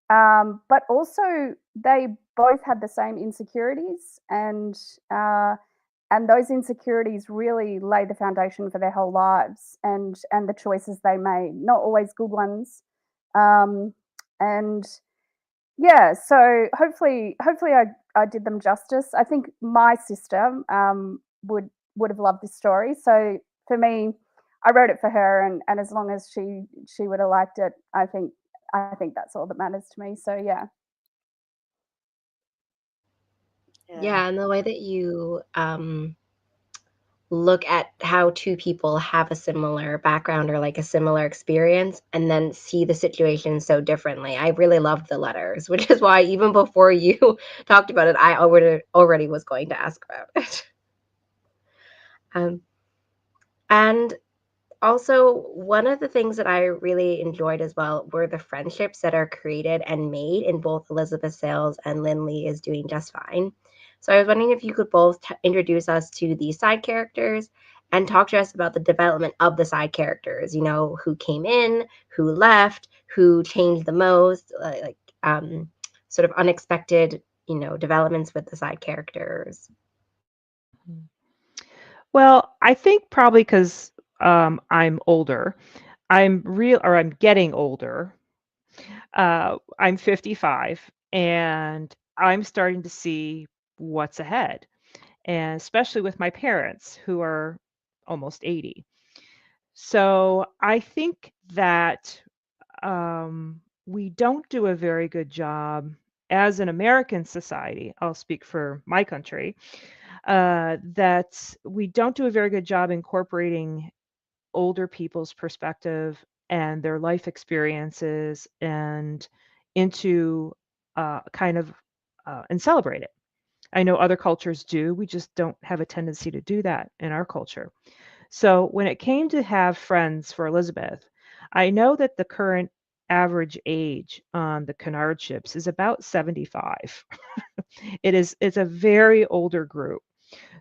but also they both had the same insecurities, and those insecurities really lay the foundation for their whole lives and the choices they made, not always good ones. And yeah, so hopefully I did them justice. I think my sister would have loved this story. So for me, I wrote it for her, and as long as she would have liked it, I think that's all that matters to me. So yeah. Yeah, and the way that you look at how two people have a similar background or like a similar experience and then see the situation so differently. I really loved the letters, which is why even before you talked about it, I already was going to ask about it. And also, one of the things that I really enjoyed as well were the friendships that are created and made in both Elizabeth Sales and Lynn Lee is Doing Just Fine. So I was wondering if you could both introduce us to the side characters and talk to us about the development of the side characters, you know, who came in, who left, who changed the most, sort of unexpected, you know, developments with the side characters. Well, I think probably because I'm older, I'm getting older. I'm 55, and I'm starting to see what's ahead, and especially with my parents who are almost 80. So I think that we don't do a very good job as an American society. I'll speak for my country, that we don't do a very good job incorporating older people's perspective and their life experiences and into kind of and celebrate it. I know other cultures do. We just don't have a tendency to do that in our culture. So when it came to have friends for Elizabeth, I know that the current average age on the Cunard ships is about 75. It's a very older group.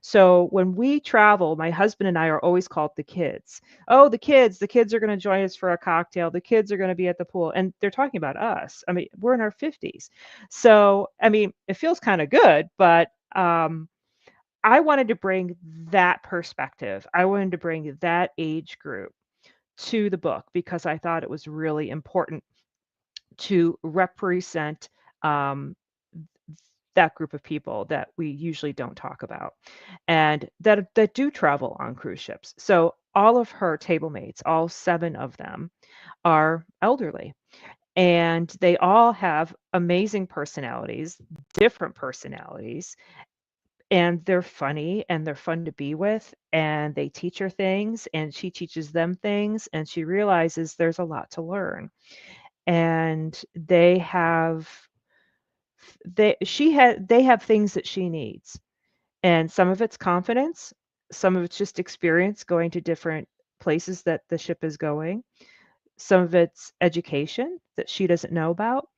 So when we travel, my husband and I are always called the kids. Oh, the kids are going to join us for a cocktail. The kids are going to be at the pool. And they're talking about us. I mean, we're in our 50s. So, I mean, it feels kind of good, but I wanted to bring that perspective. I wanted to bring that age group to the book because I thought it was really important to represent um, that group of people that we usually don't talk about and that do travel on cruise ships. So all of her table mates, all 7 of them, are elderly, and they all have amazing personalities, different personalities, and they're funny and they're fun to be with, and they teach her things and she teaches them things, and she realizes there's a lot to learn. And they have things that she needs, and some of it's confidence, some of it's just experience going to different places that the ship is going, some of it's education that she doesn't know about,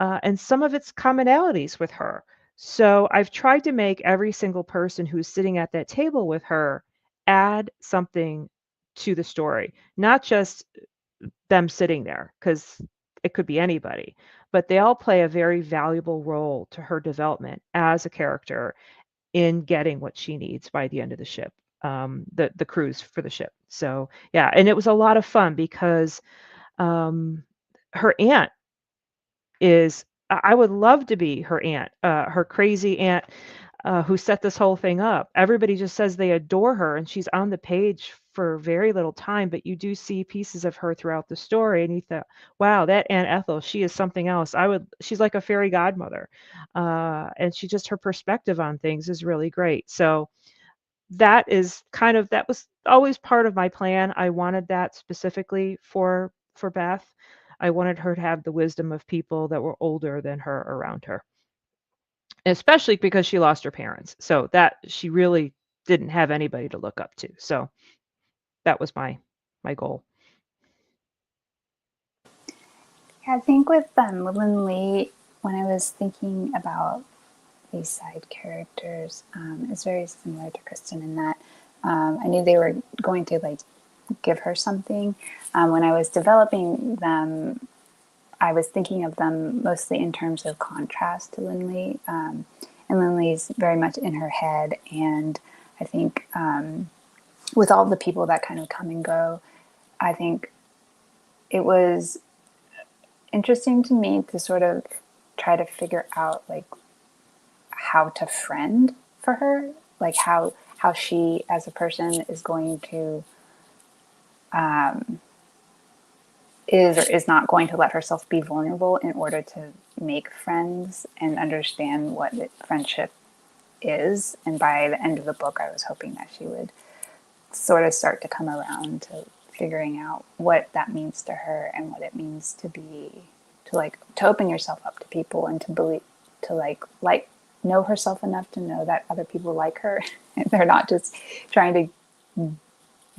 and some of it's commonalities with her. So I've tried to make every single person who's sitting at that table with her add something to the story, not just them sitting there, because it could be anybody, but they all play a very valuable role to her development as a character in getting what she needs by the end of the ship, the cruise for the ship. So yeah, and it was a lot of fun because her aunt is I would love to be her aunt, her crazy aunt who set this whole thing up. Everybody just says they adore her, and she's on the page for very little time, but you do see pieces of her throughout the story, and you thought, wow, that Aunt Ethel, she is something else. She's like a fairy godmother, and she just her perspective on things is really great. So that was always part of my plan. I wanted that specifically for Beth. I wanted her to have the wisdom of people that were older than her around her, especially because she lost her parents. So that she really didn't have anybody to look up to. So that was my goal. Yeah, I think with Lin Lee, when I was thinking about these side characters, it's very similar to Kristen in that I knew they were going to like give her something. When I was developing them, I was thinking of them mostly in terms of contrast to Lin Lee. And Lin Lee's very much in her head. And I think with all the people that kind of come and go, I think it was interesting to me to sort of try to figure out like how to friend for her, like how she as a person is going to is or is not going to let herself be vulnerable in order to make friends and understand what friendship is. And by the end of the book, I was hoping that she would sort of start to come around to figuring out what that means to her and what it means to be to open yourself up to people and to believe to know herself enough to know that other people like her and they're not just trying to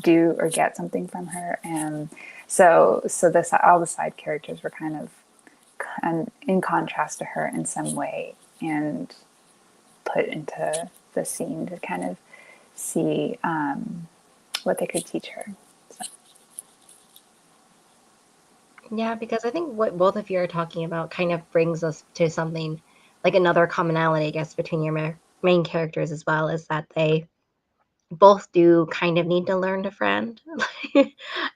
do or get something from her. And so this all the side characters were kind of in contrast to her in some way and put into the scene to kind of see what they could teach her. So. Yeah, because I think what both of you are talking about kind of brings us to something like another commonality, I guess, between your main characters as well, is that they both do kind of need to learn to friend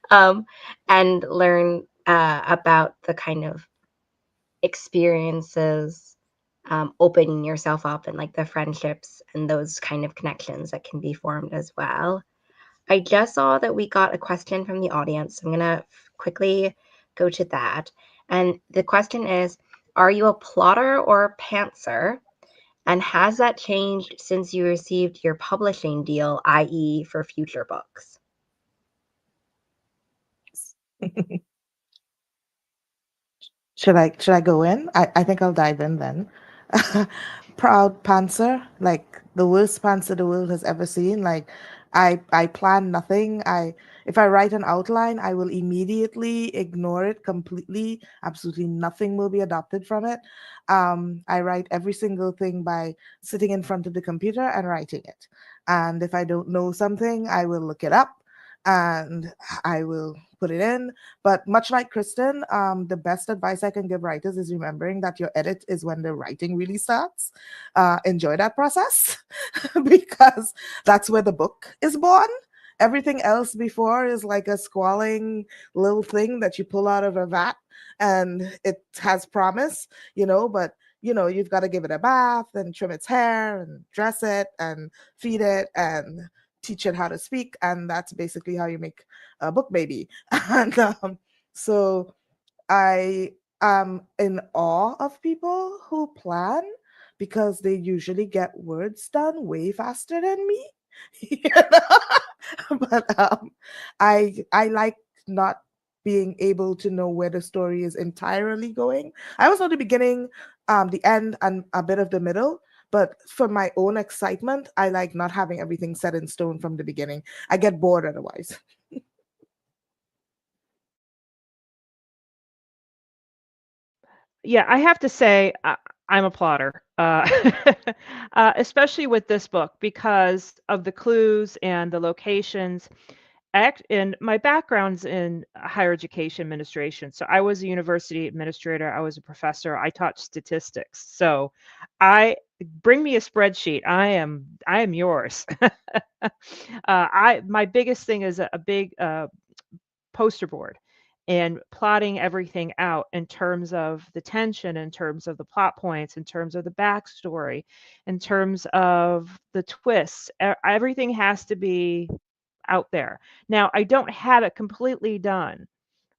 and learn about the kind of experiences, opening yourself up and like the friendships and those kind of connections that can be formed as well. I just saw that we got a question from the audience. I'm going to quickly go to that. And the question is, are you a plotter or a pantser? And has that changed since you received your publishing deal, i.e. for future books? Should I go in? I think I'll dive in then. Proud pantser, like the worst pantser the world has ever seen. Like I plan nothing. If I write an outline, I will immediately ignore it completely. Absolutely nothing will be adopted from it. I write every single thing by sitting in front of the computer and writing it. And if I don't know something, I will look it up and I will put it in. But much like Kristen, the best advice I can give writers is remembering that your edit is when the writing really starts. Enjoy that process because that's where the book is born. Everything else before is like a squalling little thing that you pull out of a vat and it has promise, but you've got to give it a bath and trim its hair and dress it and feed it and teach it how to speak, and that's basically how you make a book baby. And so I am in awe of people who plan because they usually get words done way faster than me. But I like not being able to know where the story is entirely going. I always know the beginning, the end, and a bit of the middle. But for my own excitement, I like not having everything set in stone from the beginning. I get bored otherwise. Yeah, I have to say I'm a plotter, especially with this book because of the clues and the locations. and my background's in higher education administration. So I was a university administrator, I was a professor, I taught statistics. So I bring me a spreadsheet. I am yours. My biggest thing is a big poster board and plotting everything out in terms of the tension, in terms of the plot points, in terms of the backstory, in terms of the twists. Everything has to be out there. Now, I don't have it completely done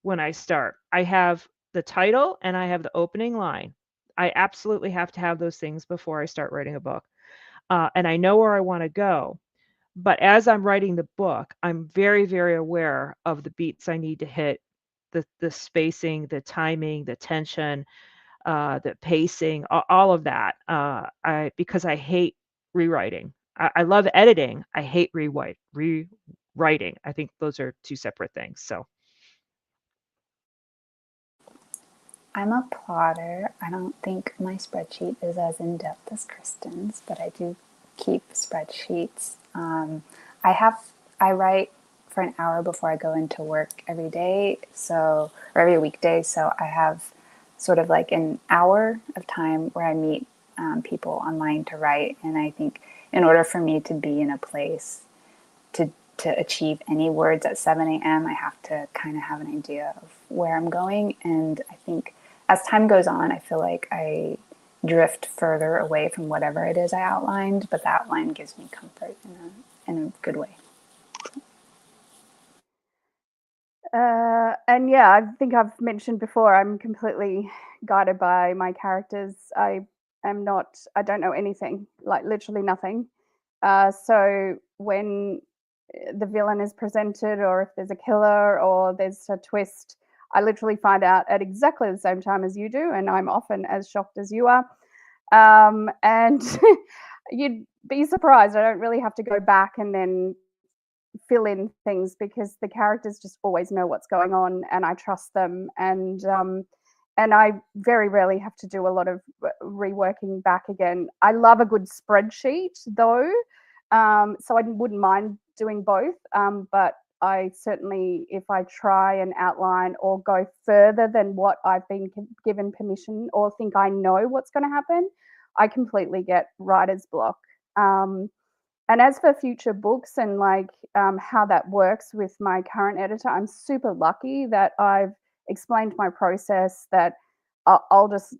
when I start. I have the title and I have the opening line. I absolutely have to have those things before I start writing a book. And I know where I want to go. But as I'm writing the book, I'm very, very aware of the beats I need to hit, the spacing, the timing, the tension, the pacing, all of that. Because I hate rewriting. I love editing. I hate rewriting. I think those are two separate things. So I'm a plotter. I don't think my spreadsheet is as in depth as Kristen's, but I do keep spreadsheets. I write for an hour before I go into work every day, or every weekday. So I have sort of like an hour of time where I meet people online to write. And I think in order for me to be in a place to achieve any words at 7 a.m., I have to kind of have an idea of where I'm going. And I think as time goes on, I feel like I drift further away from whatever it is I outlined, but that outline gives me comfort in a good way. And yeah, I think I've mentioned before, I'm completely guided by my characters. I don't know anything, like literally nothing. So when the villain is presented, or if there's a killer or there's a twist, I literally find out at exactly the same time as you do, and I'm often as shocked as you are. And you'd be surprised. I don't really have to go back and then fill in things, because the characters just always know what's going on, and I trust them. And I very rarely have to do a lot of reworking back again. I love a good spreadsheet though, so I wouldn't mind doing both. But I certainly, if I try and outline or go further than what I've been given permission, or think I know what's going to happen, I completely get writer's block. And as for future books and how that works with my current editor, I'm super lucky that I've explained my process, that I'll just,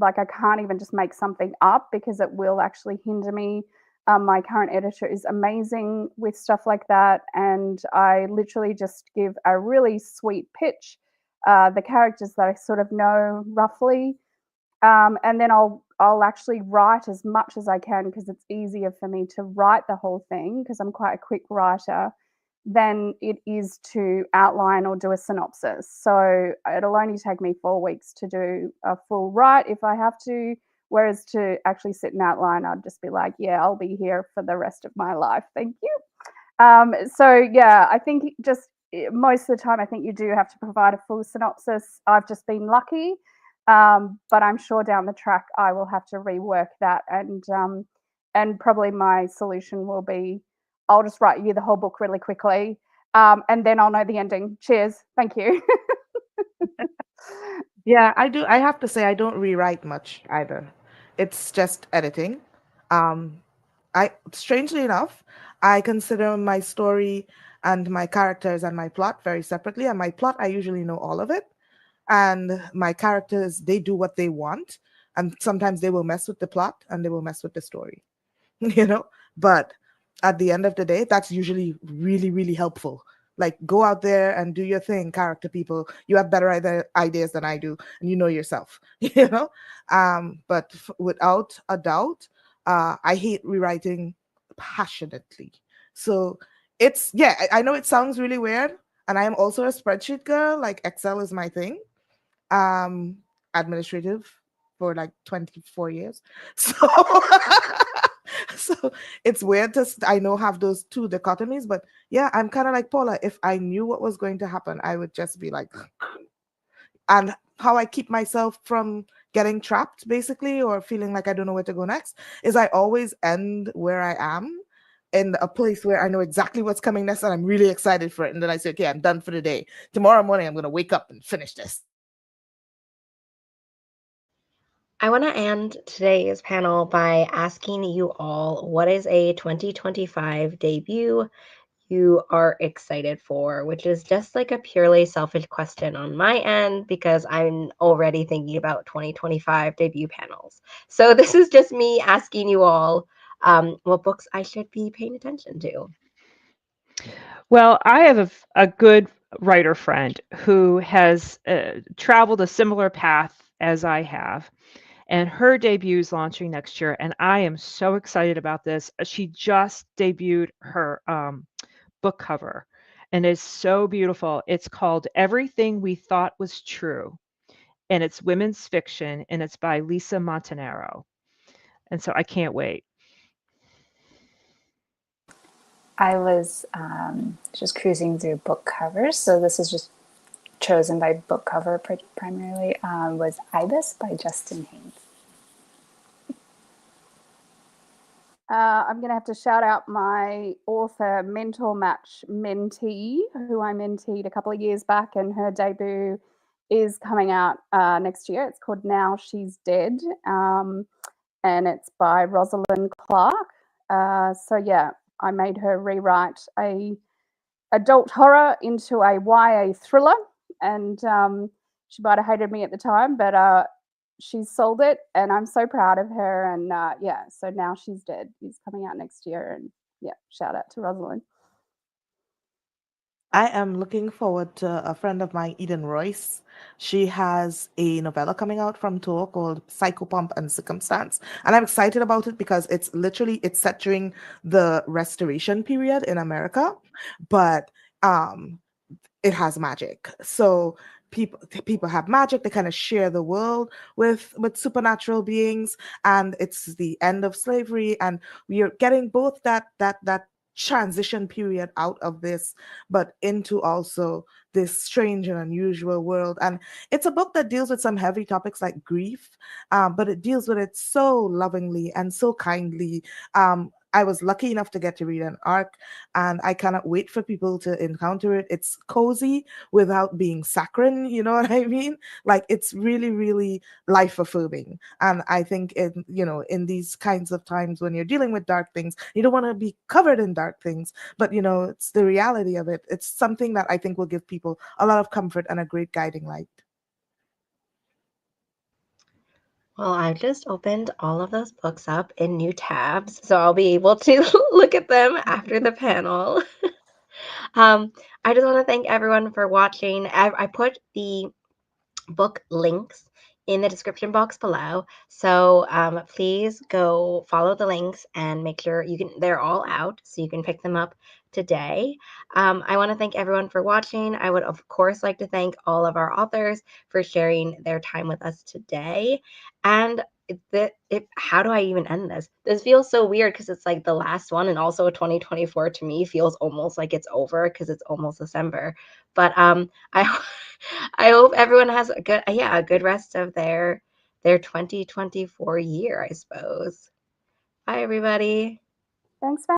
I can't even just make something up, because it will actually hinder me. My current editor is amazing with stuff like that, and I literally just give a really sweet pitch, the characters that I sort of know roughly, and then I'll actually write as much as I can, because it's easier for me to write the whole thing, because I'm quite a quick writer, than it is to outline or do a synopsis. So it'll only take me 4 weeks to do a full write if I have to, whereas to actually sit and outline, I'd just be like, yeah, I'll be here for the rest of my life. Thank you. So yeah, I think just most of the time, I think you do have to provide a full synopsis. I've just been lucky. But I'm sure down the track I will have to rework that, and probably my solution will be, I'll just write you the whole book really quickly, and then I'll know the ending. Cheers. Thank you. Yeah, I do. I have to say, I don't rewrite much either. It's just editing. Um, Strangely enough, I consider my story and my characters and my plot very separately. And my plot, I usually know all of it. And my characters, they do what they want. And sometimes they will mess with the plot and they will mess with the story, you know? But at the end of the day, that's usually really, really helpful. Like, go out there and do your thing, character people. You have better ideas than I do, and you know yourself, you know? But without a doubt, I hate rewriting passionately. So it's, yeah, I know it sounds really weird. And I am also a spreadsheet girl. Like, Excel is my thing. Administrative for like 24 years. So so it's weird to I know have those two dichotomies, but yeah, I'm kind of like Paula. If I knew what was going to happen, I would just be like, and how I keep myself from getting trapped basically, or feeling like I don't know where to go next, is I always end where I am, in a place where I know exactly what's coming next and I'm really excited for it. And then I say, okay, I'm done for the day. Tomorrow morning, I'm going to wake up and finish this. I want to end today's panel by asking you all, what is a 2025 debut you are excited for, which is just like a purely selfish question on my end because I'm already thinking about 2025 debut panels. So this is just me asking you all what books I should be paying attention to. Well, I have a good writer friend who has traveled a similar path as I have, and her debut is launching next year, and I am so excited about this. She just debuted her book cover, and it's so beautiful. It's called Everything We Thought Was True, and it's women's fiction, and it's by Lisa Montanaro. And so I can't wait. I was just cruising through book covers, so this is just chosen by book cover primarily, was Ibis by Justin Haynes. I'm going to have to shout out my author mentor match mentee, who I menteed a couple of years back, and her debut is coming out next year. It's called Now She's Dead, and it's by Rosalind Clark. So yeah, I made her rewrite a adult horror into a YA thriller, and she might have hated me at the time, but she's sold it, and I'm so proud of her. And yeah, so Now She's Dead is coming out next year, and yeah, shout out to Rosalind. I am looking forward to a friend of mine, Eden Royce. She has a novella coming out from Tor called Psychopomp and Circumstance. And I'm excited about it because it's set during the Restoration period in America, but um it has magic. So people have magic. They kind of share the world with supernatural beings, and it's the end of slavery, and we are getting both that transition period out of this, but into also this strange and unusual world. And it's a book that deals with some heavy topics like grief, but it deals with it so lovingly and so kindly. I was lucky enough to get to read an arc, and I cannot wait for people to encounter it. It's cozy without being saccharine, you know what I mean? Like, it's really, really life affirming. And I think in these kinds of times when you're dealing with dark things, you don't want to be covered in dark things, but it's the reality of it. It's something that I think will give people a lot of comfort and a great guiding light. Well, I've just opened all of those books up in new tabs, so I'll be able to look at them after the panel. I just want to thank everyone for watching. I put the book links in the description box below, so please go follow the links and make sure they're all out so you can pick them up today. I want to thank everyone for watching. I would of course like to thank all of our authors for sharing their time with us today. And how do I even end this? This feels so weird because it's like the last one, and also 2024 to me feels almost like it's over because it's almost December. But I I hope everyone has a good rest of their 2024 year, I suppose. Bye everybody. Thanks,